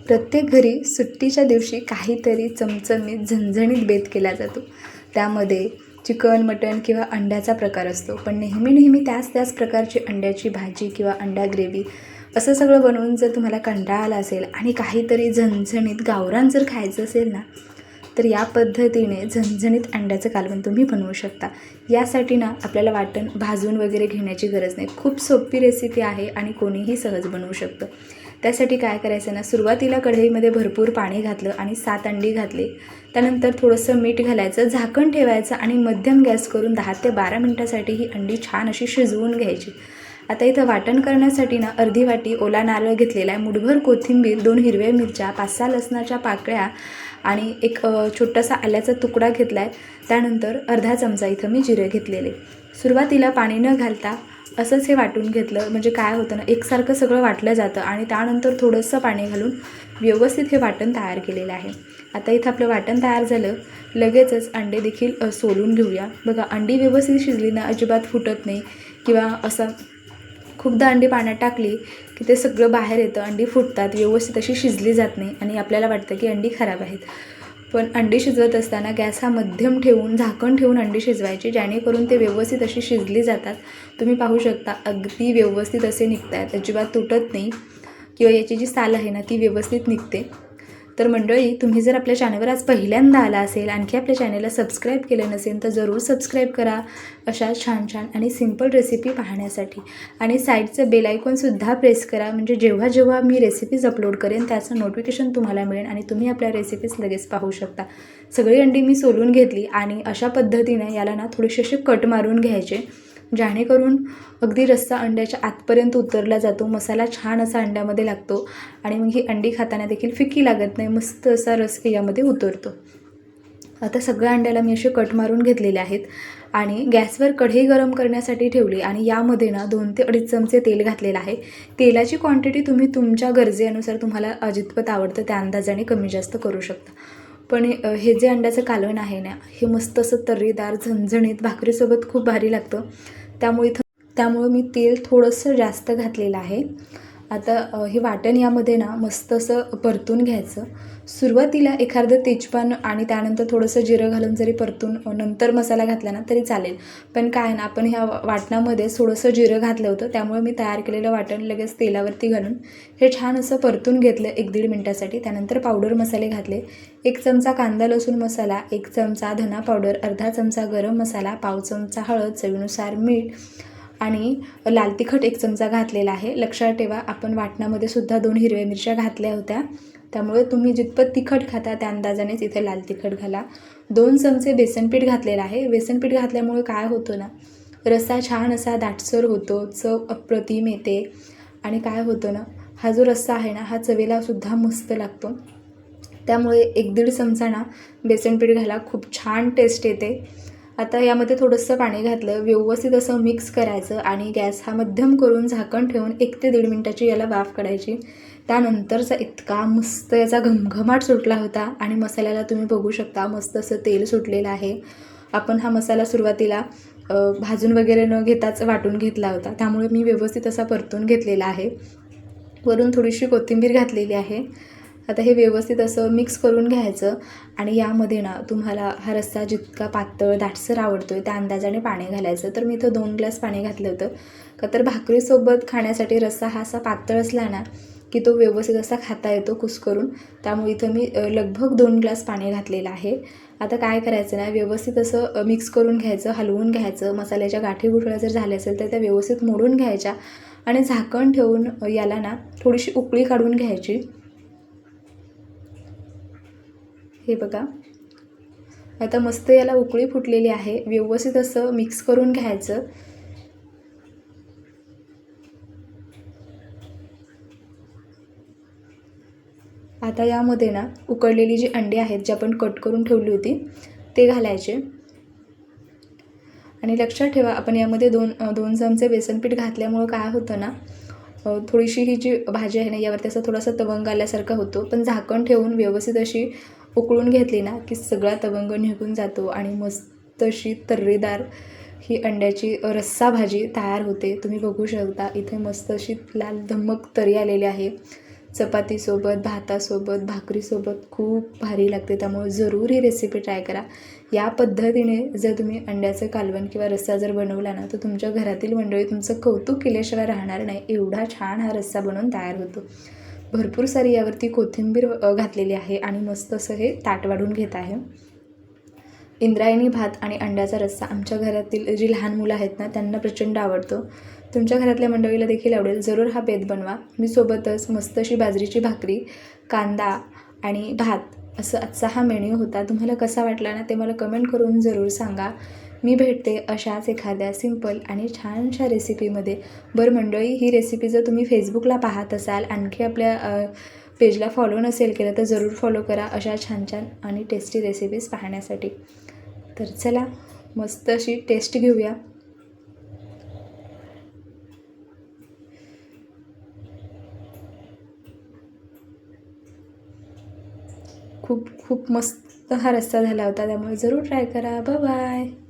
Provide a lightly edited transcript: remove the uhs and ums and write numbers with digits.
प्रत्येक घरी सुट्टीच्या दिवशी काहीतरी चमचमीत झणझणीत बेत केला जातो. त्यामध्ये चिकन, मटण किंवा अंड्याचा प्रकार असतो. पण नेहमी त्याच प्रकारची अंड्याची भाजी किंवा अंडा ग्रेव्ही असं सगळं बनवून जर तुम्हाला कंटाळा आला असेल आणि काहीतरी झणझणीत गावरान जर खायचं असेल ना, तर या पद्धतीने झणझणीत अंड्याचं कालवण तुम्ही बनवू शकता. यासाठी ना आपल्याला वाटण भाजून वगैरे घेण्याची गरज नाही. खूप सोपी रेसिपी आहे आणि कोणीही सहज बनवू शकतं. त्यासाठी काय करायचं ना, सुरुवातीला कढईमध्ये भरपूर पाणी घातलं आणि 7 अंडी घातले. त्यानंतर थोडंसं मीठ घालायचं, झाकण ठेवायचं आणि मध्यम गॅस करून 10 ते 12 मिनटासाठी ही अंडी छान अशी शिजवून घ्यायची. आता इथं वाटण करण्यासाठी ना अर्धी वाटी ओला नारळ घेतलेला आहे, मुठभर कोथिंबीर, 2 हिरव्या मिरच्या, 5-6 लसणाच्या पाकळ्या आणि एक छोटासा आल्याचा तुकडा घेतला आहे. त्यानंतर अर्धा चमचा इथं मी जिरे घेतलेले. सुरुवातीला पाणी न घालता असंच हे वाटून घेतलं म्हणजे काय होतं ना, एकसारखं सगळं वाटलं जातं आणि त्यानंतर थोडंसं पाणी घालून व्यवस्थित हे वाटण तयार केलेलं आहे. आता इथं आपलं वाटण तयार झालं. लगेचच अंडे देखील सोलून घेऊया. बघा, अंडी व्यवस्थित शिजली ना, अजिबात फुटत नाही किंवा असं खूपदा अंडी पाण्यात टाकली की ते सगळं बाहेर येतं, अंडी फुटतात, व्यवस्थित अशी शिजली जात नाही आणि आपल्याला वाटतं की अंडी खराब आहेत. पण अंडी शिजवत असताना गॅस हा मध्यम ठेवून झाकण ठेवून अंडी शिजवायची, जेणेकरून ते व्यवस्थित अशी शिजली जातात. तुम्ही पाहू शकता अगदी व्यवस्थित असे निघत आहेत, अजिबात तुटत नाही किंवा याची जी साल आहे ना ती व्यवस्थित निघते. तर मंडळी, तुम्ही जर आपल्या चॅनलवर आज पहिल्यांदा आला असेल, आणखी आपल्या चॅनलला सबस्क्राईब केलं नसेल तर जरूर सबस्क्राईब करा अशा छान आणि सिंपल रेसिपी पाहण्यासाठी. आणि साईडचं बेल आयकॉनसुद्धा प्रेस करा, म्हणजे जेव्हा मी रेसिपीज अपलोड करेन त्याचं नोटिफिकेशन तुम्हाला मिळेल आणि तुम्ही आपल्या रेसिपीज लगेच पाहू शकता. सगळी अंडी मी सोलून घेतली आणि अशा पद्धतीने याला ना थोडेसे असे कट मारून घ्यायचे, जेणेकरून अगदी रस्सा अंड्याच्या आतपर्यंत उतरला जातो, मसाला छान असा अंड्यामध्ये लागतो आणि मग ही अंडी खाताना देखील फिकी लागत नाही, मस्त असा रस यामध्ये उतरतो. आता सगळ्या अंड्याला मी असे कट मारून घेतलेले आहेत आणि गॅसवर कढई गरम करण्यासाठी ठेवली आणि यामध्ये ना 2 ते 2.5 चमचे तेल घातलेलं आहे. तेलाची क्वांटिटी तुम्ही तुमच्या गरजेनुसार तुम्हाला जितपत आवडतं त्या अंदाजाने कमी जास्त करू शकता. पण हे जे अंड्याचं कालवण आहे ना, हे मस्त असं तर्रीदार झणझणीत भाकरीसोबत खूप भारी लागतं. त्यामुळे मी तेल थोडंसं जास्त घातलेलं आहे. आता हे वाटण यामध्ये ना मस्त असं परतून घ्यायचं. सुरुवातीला एखादं तेजपान आणि त्यानंतर थोडंसं जिरं घालून जरी परतून नंतर मसाला घातला ना तरी चालेल. पण काय ना, आपण ह्या वाटणामध्ये थोडंसं जिरं घातलं होतं, त्यामुळे मी तयार केलेलं वाटण लगेच तेलावरती घालून हे छान असं परतून घेतलं 1-1.5 मिनटासाठी. त्यानंतर पावडर मसाले घातले. 1 चमचा कांदा लसूण मसाला, 1 चमचा धना पावडर, अर्धा चमचा गरम मसाला, पाव चमचा हळद, चवीनुसार मीठ आणि लाल तिखट 1 चमचा घातलेला आहे. लक्षात ठेवा, आपण वाटणामध्ये सुद्धा 2 हिरव्या मिरच्या घातल्या होत्या, त्यामुळे तुम्ही जितपत तिखट खाता त्या अंदाजानेच इथे लाल तिखट घाला. 2 चमचे बेसनपीठ घातलेलं आहे. बेसनपीठ घातल्यामुळे काय होतं ना, रस्सा छान असा दाटसर होतो, चव अप्रतिम येते आणि काय होतं ना, हा जो रस्सा आहे ना हा चवीला सुद्धा मस्त लागतो. त्यामुळे 1-1.5 चमचा ना बेसनपीठ घाला, खूप छान टेस्ट येते. आता यामध्ये थोडंसं पाणी घातलं, व्यवस्थित असं मिक्स करायचं आणि गॅस हा मध्यम करून झाकण ठेवून 1 ते 1.5 मिनटाची याला वाफ काढायची. त्यानंतरचा इतका मस्त याचा घमघमाट सुटला होता आणि मसाल्याला तुम्ही बघू शकता मस्त असं तेल सुटलेलं आहे. आपण हा मसाला सुरुवातीला भाजून वगैरे न घेताच वाटून घेतला होता, त्यामुळे मी व्यवस्थित असा परतून घेतलेला आहे. वरून थोडीशी कोथिंबीर घातलेली आहे. आता हे व्यवस्थित असं मिक्स करून घ्यायचं आणि यामध्ये ना तुम्हाला हा रस्सा जितका पातळ दाटसर आवडतो आहे त्या अंदाजाने पाणी घालायचं. तर मी इथं 2 ग्लास पाणी घातलं होतं, का तर भाकरीसोबत खाण्यासाठी रस्सा हा असा पातळ असला ना की तो व्यवस्थित असा खाता येतो कुस्करून. त्यामुळे इथं मी लगभग 2 ग्लास पाणी घातलेलं आहे. आता काय करायचं ना, व्यवस्थित असं मिक्स करून घ्यायचं, हलवून घ्यायचं. मसाल्याच्या गाठी गुठळ्या जर झाल्या असेल तर त्या व्यवस्थित मोडून घ्यायच्या आणि झाकण ठेवून याला ना थोडीशी उकळी काढून घ्यायची. हे बघा, आता मस्त याला उकळी फुटलेली आहे. व्यवस्थित असं मिक्स करून घ्यायचं. आता यामध्ये ना उकडलेली जी अंडी आहेत जी आपण कट करून ठेवली होती ते घालायचे आणि लक्षात ठेवा, आपण यामध्ये 2 चमचे बेसनपीठ घातल्यामुळं काय होतं ना, थोडीशी ही जी भाजी आहे ना यावरती असं थोडासा तवंग आल्यासारखा होतो. पण झाकण ठेवून व्यवस्थित अशी उकळून घेतली ना की सगळा तवंग निघून जातो आणि मस्त अशी तर्रीदार ही अंड्याची रस्सा भाजी तयार होते. तुम्ही बघू शकता इथे मस्त अशी लाल धम्मक तरी आलेली आहे. चपातीसोबत, भातासोबत, भाकरीसोबत खूप भारी लागते. त्यामुळे जरूर ही रेसिपी ट्राय करा. या पद्धतीने जर तुम्ही अंड्याचं कालवण किंवा रस्सा जर बनवला ना, तर तुमच्या घरातील मंडळी तुमचं कौतुक केल्याशिवाय राहणार नाही. एवढा छान हा रस्सा बनवून तयार होतो. भरपूर सारी यावरती कोथिंबीर घातलेली आहे आणि मस्त असं हे ताट वाढून घेत आहे. इंद्रायणी भात आणि अंड्याचा रस्सा आमच्या घरातील जी लहान मुलं आहेत ना, त्यांना प्रचंड आवडतो. तुमच्या घरातल्या मंडळीला देखील आवडेल. जरूर हा बेत बनवा. मी सोबतच मस्त अशी बाजरीची भाकरी, कांदा आणि भात असं आजचा हा मेन्यू होता. तुम्हाला कसा वाटला ना, ते मला कमेंट करून जरूर सांगा. मी भेटते अशाच एखाद्या सिंपल आणि छानशा रेसिपीमध्ये. बरं मंडळी, ही रेसिपी जर तुम्ही फेसबुकला पाहत असाल, आणखी आपल्या पेजला फॉलो नसेल केलं तर जरूर फॉलो करा अशा छान छान आणि टेस्टी रेसिपीज पाहण्यासाठी. तर चला मस्त अशी टेस्ट घेऊया. खूप खूप मस्त हा रस्सा झाला होता. त्यामुळे जरूर ट्राय करा. Bye bye.